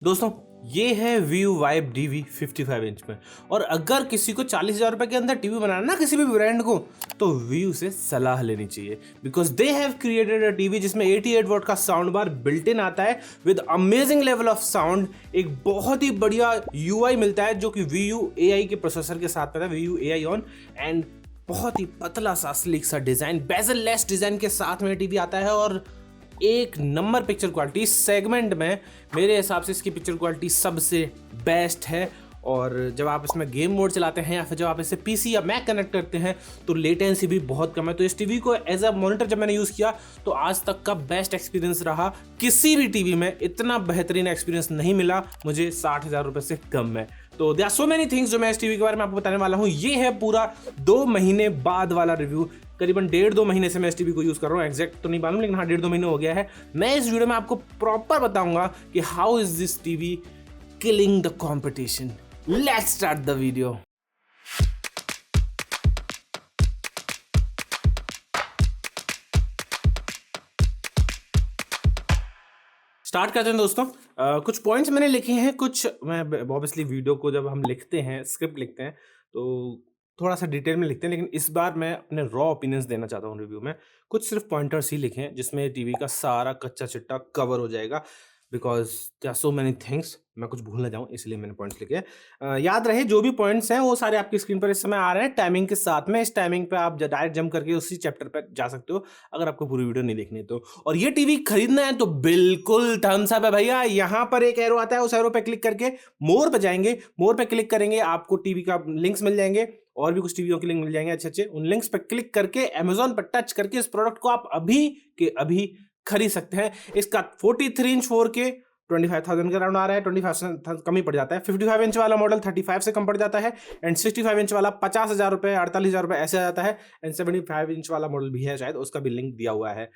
दोस्तों ये है Viu Vibe DV 55 इंच में। और अगर किसी को 40,000 रुपए के अंदर टीवी बनाना ना किसी भी ब्रांड को, तो Viu से सलाह लेनी चाहिए because they have created a TV जिसमें 88 वॉट का साउंड बार बिल्ट इन आता है with amazing level of sound. एक बहुत ही बढ़िया UI मिलता है जो कि Viu AI के प्रोसेसर के साथ आता है, Viu AI ऑन, एंड बहुत ही पतला सा स्लिक सा डिजाइन, बेजल लेस डिजाइन के साथ में टीवी आता है और एक नंबर पिक्चर क्वालिटी। सेगमेंट में मेरे हिसाब से इसकी पिक्चर क्वालिटी सबसे बेस्ट है। और जब आप इसमें गेम मोड चलाते हैं या फिर जब आप इसे PC या मैक कनेक्ट करते हैं तो लेटेंसी भी बहुत कम है। तो इस टीवी को एज अ मॉनिटर जब मैंने यूज़ किया तो आज तक का बेस्ट एक्सपीरियंस रहा। किसी भी टीवी में इतना बेहतरीन एक्सपीरियंस नहीं मिला मुझे 60,000 रुपये से कम में। तो there are so many things जो मैं इस टीवी के बारे में आपको बताने वाला हूँ। ये है पूरा 2 महीने बाद वाला रिव्यू। करीबन 1.5-2 महीने से मैं इस टीवी को यूज़ कर रहा हूँ, एग्जैक्ट तो नहीं मालूम लेकिन हाँ 1.5-2 महीने हो गया है। मैं इस वीडियो में आपको प्रॉपर बताऊंगा कि how is this TV killing the competition. Let's start the video. Start करते हैं दोस्तों। कुछ पॉइंट्स मैंने लिखे हैं, कुछ मैं ऑब्वियसली वीडियो को जब हम लिखते हैं, स्क्रिप्ट लिखते हैं तो थोड़ा सा डिटेल में लिखते हैं, लेकिन इस बार मैं अपने रॉ ओपिनियंस देना चाहता हूँ रिव्यू में। कुछ सिर्फ पॉइंटर्स ही लिखे हैं जिसमें टीवी का सारा कच्चा चिट्टा कवर हो जाएगा because there are so many things, मैं कुछ भूल ना जाऊँ इसलिए मैंने पॉइंट्स लिखे हैं। याद रहे जो भी पॉइंट्स हैं वो सारे आपकी स्क्रीन पर इस समय आ रहे हैं टाइमिंग के साथ में। इस टाइमिंग पे आप डायरेक्ट जंप करके उसी चैप्टर पर जा सकते हो अगर आपको पूरी वीडियो नहीं देखनी तो। और ये टीवी खरीदना है तो बिल्कुल थम्स अप है भैया। यहाँ पर एक एरो आता है, उस एरो पे क्लिक करके मोर पे जाएंगे, मोर पे क्लिक करेंगे आपको टीवी का लिंक्स मिल जाएंगे और भी कुछ टीवियों के लिंक मिल जाएंगे अच्छे अच्छे। उन लिंक्स पे क्लिक करके अमेजोन पर टच करके इस प्रोडक्ट को आप अभी के अभी खरीद सकते हैं। इसका 43 इंच 4K 25,000 के अराउंड आ रहा है, 25,000 कम ही पड़ जाता है। 55 इंच वाला मॉडल 35 से कम पड़ जाता है एंड 65 इंच वाला 50,000 रुपए 48,000 रुपए ऐसे आ जाता है। एंड 75 इंच वाला मॉडल भी है शायद, उसका भी लिंक दिया हुआ है।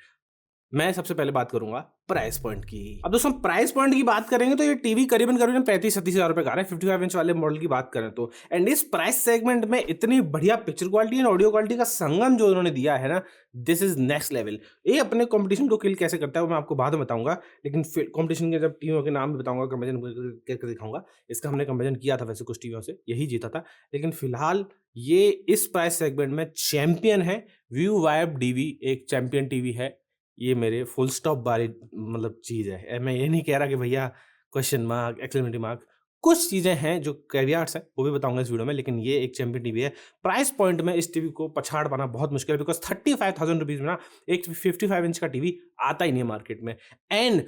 मैं सबसे पहले बात करूंगा प्राइस पॉइंट की। अब दोस्तों प्राइस पॉइंट की बात करेंगे तो ये टीवी करीबन 35-37,000 रुपए का आ रहा है 55 इंच वाले मॉडल की बात करें तो। एंड इस प्राइस सेगमेंट में इतनी बढ़िया picture quality and audio quality का संगम जो उन्होंने दिया है ना, दिस इज नेक्स्ट लेवल। ये अपने कंपटीशन को किल कैसे करता है वो मैं आपको बाद में बताऊंगा, लेकिन कंपटीशन के जब टीमों के नाम भी बताऊंगा, कंपेरिजन करके दिखाऊंगा। इसका हमने कंपेरिजन किया था वैसे कुछ टीवियों से, यही जीता था। लेकिन फिलहाल ये इस प्राइस सेगमेंट में चैंपियन है। Viu Vibe DV एक चैंपियन टीवी है। ये मेरे फुल स्टॉप वाली मतलब चीज़ है। मैं ये नहीं कह रहा कि भैया क्वेश्चन मार्क एक्सक्लेमेटरी मार्क, कुछ चीज़ें हैं जो कैवियाट्स हैं वो भी बताऊंगा इस वीडियो में, लेकिन ये एक चैंपियन टीवी है। प्राइस पॉइंट में इस टीवी को पछाड़ पाना बहुत मुश्किल है बिकॉज 35,000 रुपीज़ में ना एक 55 इंच का टीवी आता ही नहीं है मार्केट में। And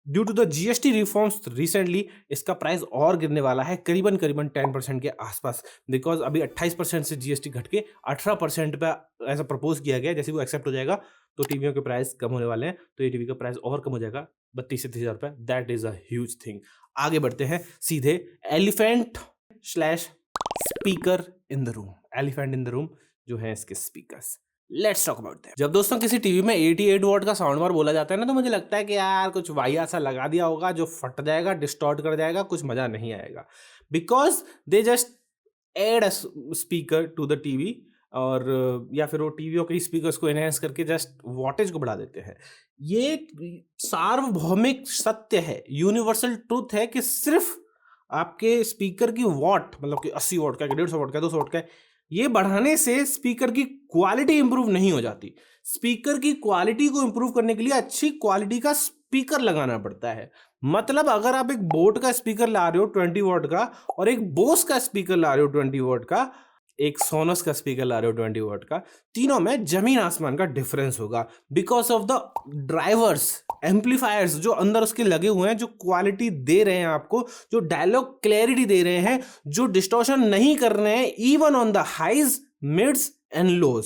due to the GST reforms recently इसका प्राइस और गिरने वाला है करीबन 10% के आसपास, बिकॉज अभी 28% से GST घट के 18% पे ऐसा प्रपोज किया गया है। जैसे वो एक्सेप्ट हो जाएगा तो टीवियों के प्राइस कम होने वाले हैं, तो ये टीवी का प्राइस और कम हो जाएगा 32 से 30,000 रुपये। That is a huge thing. आगे बढ़ते हैं सीधे elephant slash speaker in the room. Elephant in the room जो है इसके speakers. Let's talk about that. जब दोस्तों किसी टीवी में 88 वॉट का साउंड बार बोला जाता है ना, तो मुझे लगता है कि यार कुछ वाहियात सा लगा दिया होगा जो फट जाएगा, डिस्टॉर्ट कर जाएगा, कुछ मजा नहीं आएगा। Because they just add a speaker to the TV और या फिर वो टीवियों के स्पीकर्स को एनहेंस करके जस्ट वॉटेज को बढ़ा देते हैं। ये सार्वभौमिक सत्य है, यूनिवर्सल ट्रूथ है कि सिर्फ आपके स्पीकर की वॉट, मतलब कि 80 वॉट का, 150 वॉट का, 200 वॉट का, ये बढ़ाने से स्पीकर की क्वालिटी इंप्रूव नहीं हो जाती। स्पीकर की क्वालिटी को इंप्रूव करने के लिए अच्छी क्वालिटी का स्पीकर लगाना पड़ता है। मतलब अगर आप एक बोट का स्पीकर ला रहे हो 20 वॉट का और एक बोस का स्पीकर ला रहे हो 20 वॉट का, एक सोनस का स्पीकर ला रहे हो 20 वॉट का, तीनों में जमीन आसमान का डिफरेंस होगा because of the drivers, amplifiers जो अंदर उसके लगे हुए हैं, जो क्वालिटी दे रहे हैं आपको, जो डायलॉग क्लैरिटी दे रहे हैं, जो डिस्टॉर्शन नहीं कर रहे हैं even on the highs mids and lows.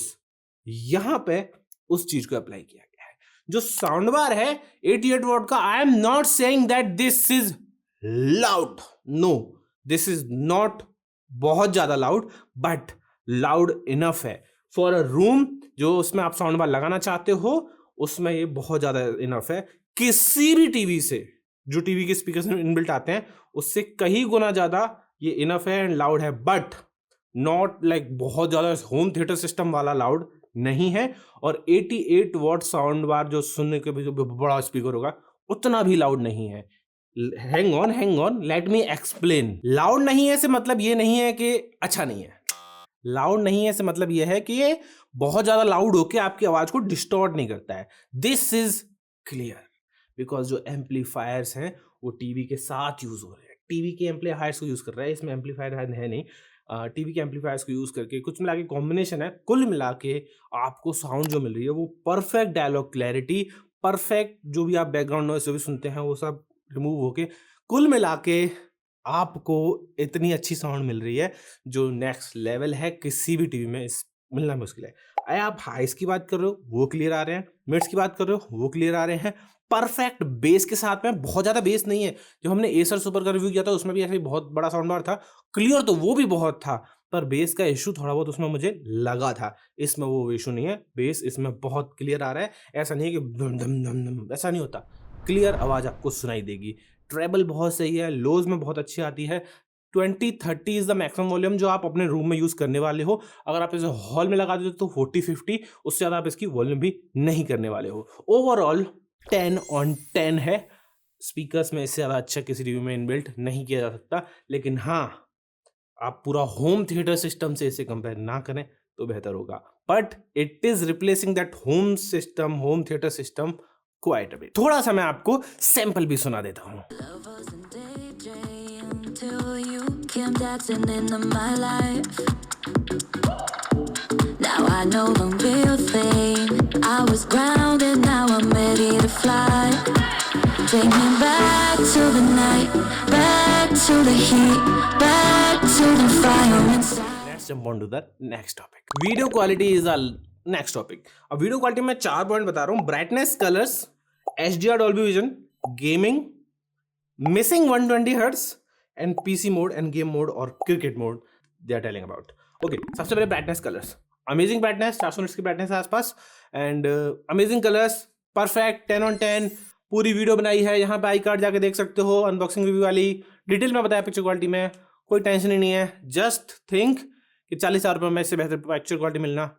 यहां पे उस चीज को अप्लाई किया गया है। जो साउंड बार है 88 वॉट का, I am not saying that this is loud, no this is not बहुत ज्यादा लाउड, बट लाउड इनफ है फॉर अ रूम जो उसमें आप साउंड बार लगाना चाहते हो, उसमें ये बहुत ज्यादा इनफ है। किसी भी टीवी से, जो टीवी के स्पीकर्स में इनबिल्ट आते हैं उससे कहीं गुना ज्यादा ये इनफ है एंड लाउड है, बट नॉट लाइक बहुत ज्यादा होम थिएटर सिस्टम वाला लाउड नहीं है। और 88 वॉट साउंड बार जो सुनने के भी बड़ा स्पीकर होगा उतना भी लाउड नहीं है। Hang on, let me explain. Loud नहीं है से मतलब ये नहीं है कि अच्छा नहीं है। लाउड नहीं है से मतलब ये है कि ये बहुत ज्यादा लाउड होके आपकी आवाज को डिस्टॉर्ट नहीं करता है। दिस इज क्लियर बिकॉज जो एम्पलीफायर्स हैं वो टीवी के साथ यूज हो रहे हैं। टीवी के एम्पलीफायर्स को यूज कर रहा है, इसमें एम्पलीफायर है नहीं। टीवी के एम्पलीफायर्स को यूज करके कुछ मिला के कॉम्बिनेशन है, कुल मिला के आपको साउंड जो मिल रही है वो परफेक्ट डायलॉग क्लैरिटी, परफेक्ट जो भी आप बैकग्राउंड नॉइस जो भी सुनते हैं वो सब रिमूव होके कुल मिला के आपको इतनी अच्छी साउंड मिल रही है जो नेक्स्ट लेवल है। किसी भी टीवी में इस मिलना मुश्किल है। अरे आप हाइस की बात कर रहे हो वो क्लियर आ रहे हैं, मिड्स की बात कर रहे हो वो क्लियर आ रहे हैं, परफेक्ट बेस के साथ में। बहुत ज्यादा बेस नहीं है, जो हमने एसर सुपर का रिव्यू किया था उसमें भी ऐसे ही बहुत बड़ा साउंड बार था, क्लियर तो वो भी बहुत था, पर बेस का इशू थोड़ा बहुत उसमें मुझे लगा था। इसमें वो इशू नहीं है, बेस इसमें बहुत क्लियर आ रहा है। ऐसा नहीं है कि धम धम धम धम, ऐसा नहीं होता। क्लियर आवाज आपको सुनाई देगी। ट्रेबल बहुत सही है, लोज में बहुत अच्छी आती है। 20-30 इज द मैक्सिमम वॉल्यूम जो आप अपने रूम में यूज करने वाले हो। अगर आप इसे हॉल में लगा देते तो 40-50, उससे ज्यादा आप इसकी वॉल्यूम भी नहीं करने वाले हो। ओवरऑल 10 on 10 है। स्पीकर्स में इससे ज्यादा अच्छा किसी टीवी में इनबिल्ट नहीं किया जा सकता, लेकिन हाँ आप पूरा होम थिएटर सिस्टम से इसे कंपेयर ना करें तो बेहतर होगा। But it is replacing that home system, home theatre system quite a bit. थोड़ा सा मैं आपको सैंपल भी सुना देता हूँ। Till you came dancing into my life. Now I know the real thing. I was grounded, now I'm ready to fly. Take me back to the night, back to the heat, back to the fire inside. Let's jump on to the next topic. Video quality is our next topic. अब video quality में 4 point बता रहा हूँ। Brightness, colours, HDR Dolby vision, gaming, missing 120 hertz and PC mode and game mode और cricket mode they are telling about. Okay, सबसे पहले brightness, colours. Amazing brightness, 400 nits की brightness है आसपास, and amazing colours, perfect 10 on 10। पूरी video बनाई है, यहाँ पे आई कार्ड जाके देख सकते हो, अनबॉक्सिंग रिव्यू वाली डिटेल में बताया पिक्चर क्वालिटी में। कोई टेंशन ही नहीं है। जस्ट थिंक कि 40,000 रुपये में इससे बेहतर पिक्चर क्वालिटी मिलना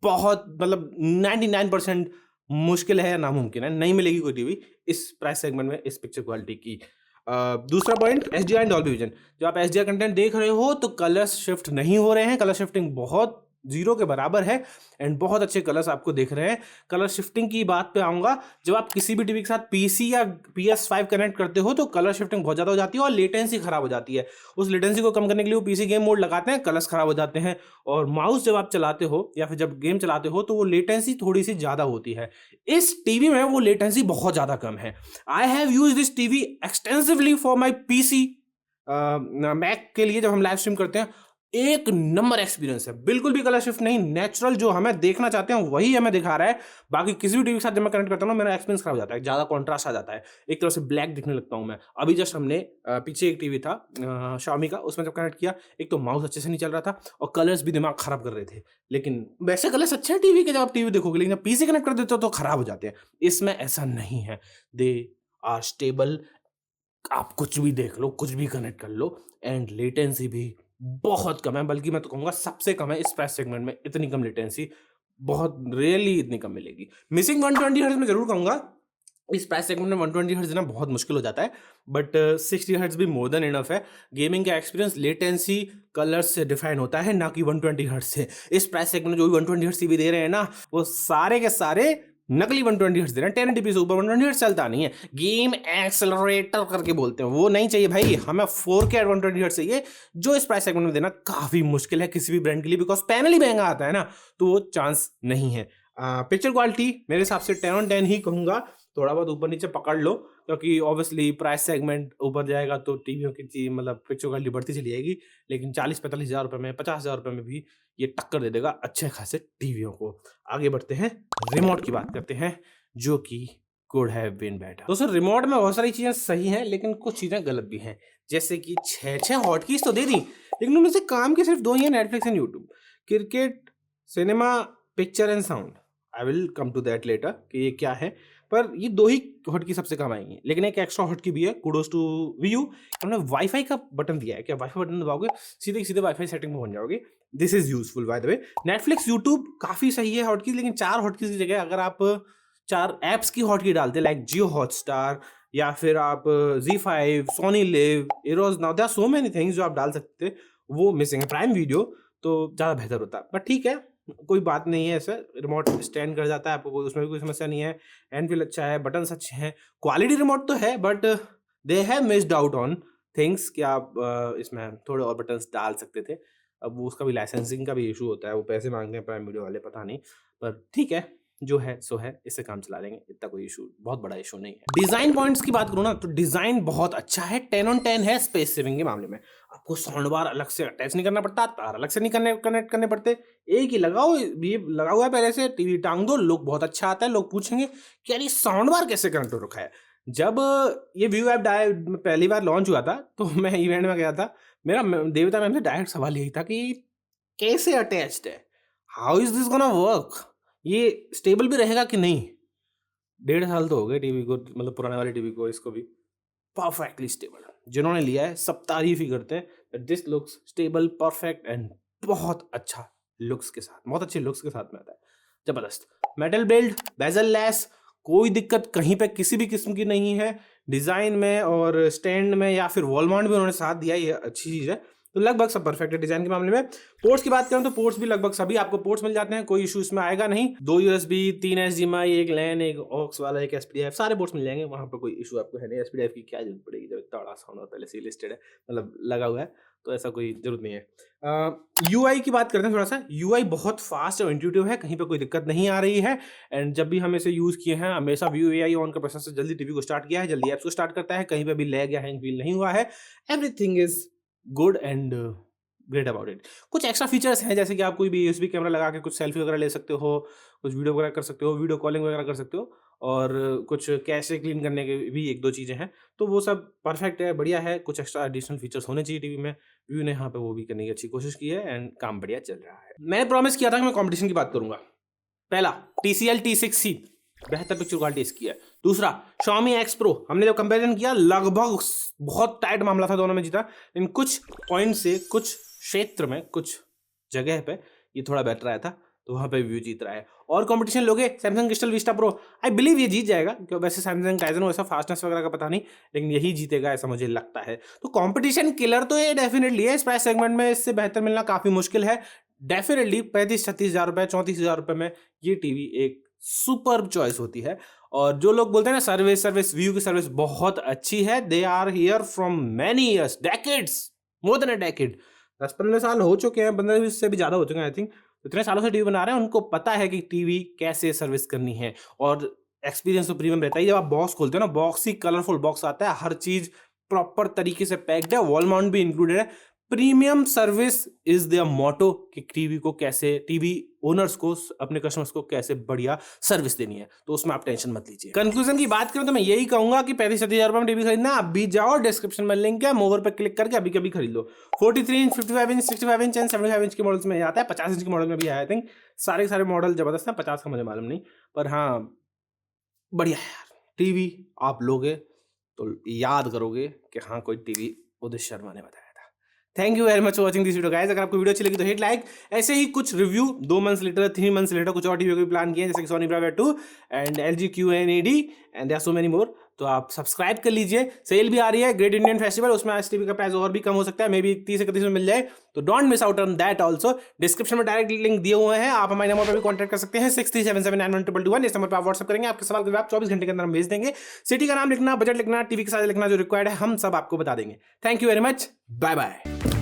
बहुत, मतलब 99% मुश्किल है या नामुमकिन है। नहीं मिलेगी कोई टीवी इस प्राइस सेगमेंट में इस पिक्चर क्वालिटी की। दूसरा point, HDR and Dolby vision. जो आप HDR कंटेंट देख रहे हो तो कलर्स शिफ्ट नहीं हो रहे हैं, कलर शिफ्टिंग बहुत जीरो के बराबर है एंड बहुत अच्छे कलर्स आपको दिख रहे हैं। कलर शिफ्टिंग की बात पे आऊंगा, जब आप किसी भी टीवी के साथ PC या PS5 कनेक्ट करते हो तो कलर शिफ्टिंग बहुत ज़्यादा हो जाती है और लेटेंसी खराब हो जाती है। उस लेटेंसी को कम करने के लिए वो PC गेम मोड लगाते हैं, कलर्स खराब हो जाते हैं। और माउस जब आप चलाते हो या फिर जब गेम चलाते हो तो वो लेटेंसी थोड़ी सी ज़्यादा होती है। इस टीवी में वो लेटेंसी बहुत ज़्यादा कम है। I have use this TV extensively for my PC, Mac के लिए जब हम लाइव स्ट्रीम करते हैं। एक नंबर एक्सपीरियंस है, बिल्कुल भी कलर शिफ्ट नहीं, नेचुरल जो हमें देखना चाहते हैं वही हमें दिखा रहा है। बाकी किसी भी टीवी के साथ जब मैं कनेक्ट करता हूँ मेरा एक्सपीरियंस खराब हो जाता है, ज़्यादा कॉन्ट्रास्ट आ जाता है, एक तरह से ब्लैक दिखने लगता हूँ मैं। अभी जस्ट हमने पीछे एक टीवी था Xiaomi का, उसमें जब कनेक्ट किया एक तो माउस अच्छे से नहीं चल रहा था और कलर्स भी दिमाग खराब कर रहे थे। लेकिन वैसे कलर्स अच्छे हैं टीवी के जब आप टीवी देखोगे, लेकिन जब PC कनेक्ट कर देते हो तो खराब हो जाते हैं। इसमें ऐसा नहीं है, दे आर स्टेबल। आप कुछ भी देख लो, कुछ भी कनेक्ट कर लो, एंड लेटेंसी भी बहुत कम है, बल्कि मैं तो कहूँगा सबसे कम है इस प्राइस सेगमेंट में। इतनी कम लेटेंसी बहुत रियरली इतनी कम मिलेगी। मिसिंग 120 हर्ट्ज में जरूर कहूँगा, इस प्राइस सेगमेंट में 120 हर्ट्ज देना बहुत मुश्किल हो जाता है, बट 60 हर्ट्ज भी मोर देन इनफ है। गेमिंग का एक्सपीरियंस लेटेंसी कलर्स से डिफाइन होता है, ना कि 120 हर्ट्ज से। इस प्राइस सेगमेंट में जो भी 120 हर्ट्ज टीवी दे रहे हैं ना, वो सारे के सारे नकली 120 हर्ट्ज दे रहे हैं। 1080p से ऊपर 120 हर्ट्ज चलता नहीं है। गेम एक्सेलरेटर करके बोलते हैं, वो नहीं चाहिए भाई। हमें 4K 120 हर्ट्ज चाहिए, जो इस प्राइस सेगमेंट में देना काफी मुश्किल है किसी भी ब्रांड के लिए, बिकॉज पैनल ही महंगा आता है ना, तो वो चांस नहीं है। पिक्चर क्वालिटी मेरे हिसाब से 10 on 10 ही कहूंगा। थोड़ा बहुत ऊपर नीचे पकड़ लो, क्योंकि ऑब्वियसली प्राइस सेगमेंट ऊपर जाएगा तो टीवियों की मतलब पिक्चर क्वालिटी बढ़ती चली जाएगी। लेकिन 40-45 हज़ार रुपये में, 50 हज़ार रुपये में भी ये टक्कर दे देगा अच्छे खासे टीवियों को। आगे बढ़ते हैं, रिमोट की बात करते हैं, जो कि कुड हैव बीन बेटर। दोस्तों, रिमोट में बहुत सारी चीज़ें सही हैं, लेकिन कुछ चीज़ें गलत भी हैं। जैसे कि 6 हॉटकीज तो दे दी, लेकिन उनमें से काम के सिर्फ 2 ही हैं, Netflix and YouTube. Cricket, cinema, picture and sound, I will come to that later कि ये क्या है, पर ये 2 ही हॉटकी सबसे कम आएंगी। लेकिन एक एक्स्ट्रा हॉटकी भी है, कुडोस टू वीयू, उन्होंने वाईफाई का बटन दिया है। क्या वाईफाई बटन दबाओगे सीधे सीधे वाईफाई सेटिंग में बन जाओगे। This is useful by the way. Netflix, YouTube काफी सही है हॉटकी, लेकिन 4 हॉटकीज की जगह अगर आप 4 एप्स की हॉटकी डालते, लाइक जियो हॉटस्टार, या फिर आप ZEE5, Sony Liv, Eros now, there are so many things जो आप डाल सकते थे, वो मिसिंग है। प्राइम वीडियो तो ज़्यादा बेहतर होता, बट ठीक है, कोई बात नहीं है। ऐसा रिमोट स्टैंड कर जाता है, आपको उसमें भी कोई समस्या नहीं है। हैंड फील अच्छा है, बटन्स अच्छे हैं, क्वालिटी रिमोट तो है, but they have missed out on things कि आप इसमें थोड़े और बटन्स डाल सकते थे। अब वो उसका भी लाइसेंसिंग का भी इशू होता है, वो पैसे मांगते हैं प्राइम वीडियो वाले, पता नहीं, पर ठीक है, जो है सो है, इससे काम चला लेंगे, इतना कोई इशू, बहुत बड़ा इशू नहीं है। डिजाइन पॉइंट्स की बात करूँ ना, तो डिजाइन बहुत अच्छा है, 10 on 10 है स्पेस सेविंग के मामले में। आपको साउंड बार अलग से अटैच नहीं करना पड़ता, तार अलग से नहीं कनेक्ट करने पड़ते, एक ही लगाओ, ये लगा हुआ है पहले से, टीवी टांग दो, लुक बहुत अच्छा आता है। लोग पूछेंगे कि यार ये साउंड बार कैसे कनेक्ट हो रखा है। जब ये व्यू ऐप पहली बार लॉन्च हुआ था, तो मैं इवेंट में गया था, मेरा देवता मैम से डायरेक्ट सवाल यही था कि कैसे अटैच्ड है, how is this gonna work, ये स्टेबल भी रहेगा कि नहीं। 1.5 साल तो हो गए टीवी को, मतलब पुराने वाले टीवी को, इसको भी परफेक्टली स्टेबल। जिन्होंने लिया है सब तारीफ ही करते हैं, this looks stable, perfect and बहुत अच्छा लुक्स के साथ, बहुत अच्छे लुक्स के साथ में आता है, जबरदस्त। मेटल बिल्ड, बेजल लेस, कोई दिक्कत कहीं पे किसी भी किस्म की नहीं है। डिजाइन में और स्टैंड में या फिर वॉल माउंट भी उन्होंने साथ दिया, ये अच्छी चीज है। तो लगभग सब परफेक्ट है डिजाइन के मामले में। पोर्ट्स की बात करें तो पोर्ट्स भी लगभग सभी आपको पोर्ट्स मिल जाते हैं, कोई इशू इसमें आएगा नहीं। 2 USB, 3 HDMI, एक लैन, एक ऑक्स वाला, एक SPDIF, सारे पोर्ट्स मिल जाएंगे, वहां पर कोई इशू आपको है नहीं। SPDIF की क्या जरूरत पड़ेगी जब इतना बड़ा साउंड पहले से लिस्टेड है, मतलब लगा हुआ है, तो ऐसा कोई जरूरत नहीं है। UI की बात करते हैं थोड़ा सा। UI बहुत फास्ट और इंट्यूटिव है, कहीं पर कोई दिक्कत नहीं आ रही है। एंड जब भी हम इसे यूज किए हैं, हमेशा व्यू AI ऑन का प्रोसेस से जल्दी टीवी को स्टार्ट किया है, जल्दी एप्स को स्टार्ट करता है, कहीं पर भी लैग या हैंग फील नहीं हुआ है। Everything is good and great about it. कुछ एक्स्ट्रा फीचर्स हैं, जैसे कि आप कोई भी USB कैमरा लगा के कुछ सेल्फी वगैरह ले सकते हो, कुछ वीडियो वगैरह कर सकते हो, वीडियो कॉलिंग वगैरह कर सकते हो, और कुछ कैशे क्लीन करने के भी 1-2 चीज़ें हैं, तो वो सब परफेक्ट है, बढ़िया है। कुछ एक्स्ट्रा एडिशनल फीचर्स होने चाहिए टीवी में, व्यू ने यहाँ पे वो भी करने की अच्छी कोशिश की है, एंड काम बढ़िया चल रहा है। मैंने प्रॉमिस किया था कि मैं कॉम्पिटिशन की बात करूंगा। पहला, TCL T6C, बेहतर पिक्चर क्वालिटी इसकी है। दूसरा, Xiaomi X Pro, हमने जब कंपेरिजन किया, लगभग बहुत टाइट मामला था, दोनों में जीता, लेकिन कुछ पॉइंट से, कुछ क्षेत्र में, कुछ जगह पे ये थोड़ा बेटर आया था, तो वहां पे व्यू जीत रहा है। और कंपटीशन लोगे Samsung crystal Vista pro, I believe ये जीत जाएगा, क्योंकि वैसे सैमसंग टाइजन वैसा फास्टनेस वगैरह का पता नहीं, लेकिन यही जीतेगा ऐसा मुझे लगता है। तो कंपटीशन किलर तो ये डेफिनेटली है, इस प्राइस सेगमेंट में इससे बेहतर मिलना काफी मुश्किल है। डेफिनेटली 35-36 हज़ार रुपए, 34 हज़ार रुपए में ये टीवी एक सुपर चॉइस होती है। और जो लोग बोलते हैं ना सर्विस व्यू की सर्विस बहुत अच्छी है, they are here from many years, decades, more than a decade. 10-15 साल हो चुके हैं, 15 से भी ज़्यादा हो चुके हैं आई थिंक। इतने सालों से टीवी बना रहे हैं, उनको पता है कि टीवी कैसे सर्विस करनी है, और एक्सपीरियंस तो प्रीमियम रहता है। जब आप बॉक्स खोलते हो ना, बॉक्स ही कलरफुल बॉक्स आता है, हर चीज़ प्रॉपर तरीके से पैक्ड है, वॉल माउंट भी इंक्लूडेड है। प्रीमियम सर्विस इज देयर मोटो कि टीवी को कैसे, टीवी ओनर्स को, अपने कस्टमर्स को कैसे बढ़िया सर्विस देनी है, तो उसमें आप टेंशन मत लीजिए। कंक्लूजन की बात करें तो मैं यही कहूंगा कि 35-37 हज़ार रुपए में टीवी खरीदना, अभी जाओ, डिस्क्रिप्शन में लिंक है, मोवर पे क्लिक करके अभी कभी खरीद लो। 43 inch, 55 inch, 65 inch and 75 inch के मॉडल्स में आता है, 50 इंच के मॉडल में भी आया आई थिंक। सारे मॉडल जबरदस्त हैं, 50 का मुझे मालूम नहीं, पर हाँ बढ़िया है यार। टीवी आप लोगे तो याद करोगे कि हाँ कोई टीवी उदित शर्मा ने बताया। Thank you very much for watching this video guys. अगर आपको वीडियो अच्छी लगी तो हिट लाइक। ऐसे ही कुछ review 2 months later, 3 months later कुछ और टीवी को भी प्लान किए हैं, जैसे कि Sony Bravia 2 and LG QNED and there are so many more. तो आप सब्सक्राइब कर लीजिए। सेल भी आ रही है, ग्रेट इंडियन फेस्टिवल, उसमें आज टीवी का प्राइस और भी कम हो सकता है, मे बी 30-31 में मिल जाए, तो don't miss out on that also. Description में डायरेक्ट लिंक दिए हुए हैं, आप हमारे नंबर पर भी कॉन्टैक्ट कर सकते हैं, 6377912221। इस नंबर पर आप व्हाट्सएप करेंगे, आपके सवाल के जवाब 24 घंटे के अंदर हम भेज देंगे। सिटी का नाम लिखना, बजट लिखना, टीवी के साथ लिखना, जो रिक्वायर्ड है हम सब आपको बता देंगे। Thank you very much, bye bye.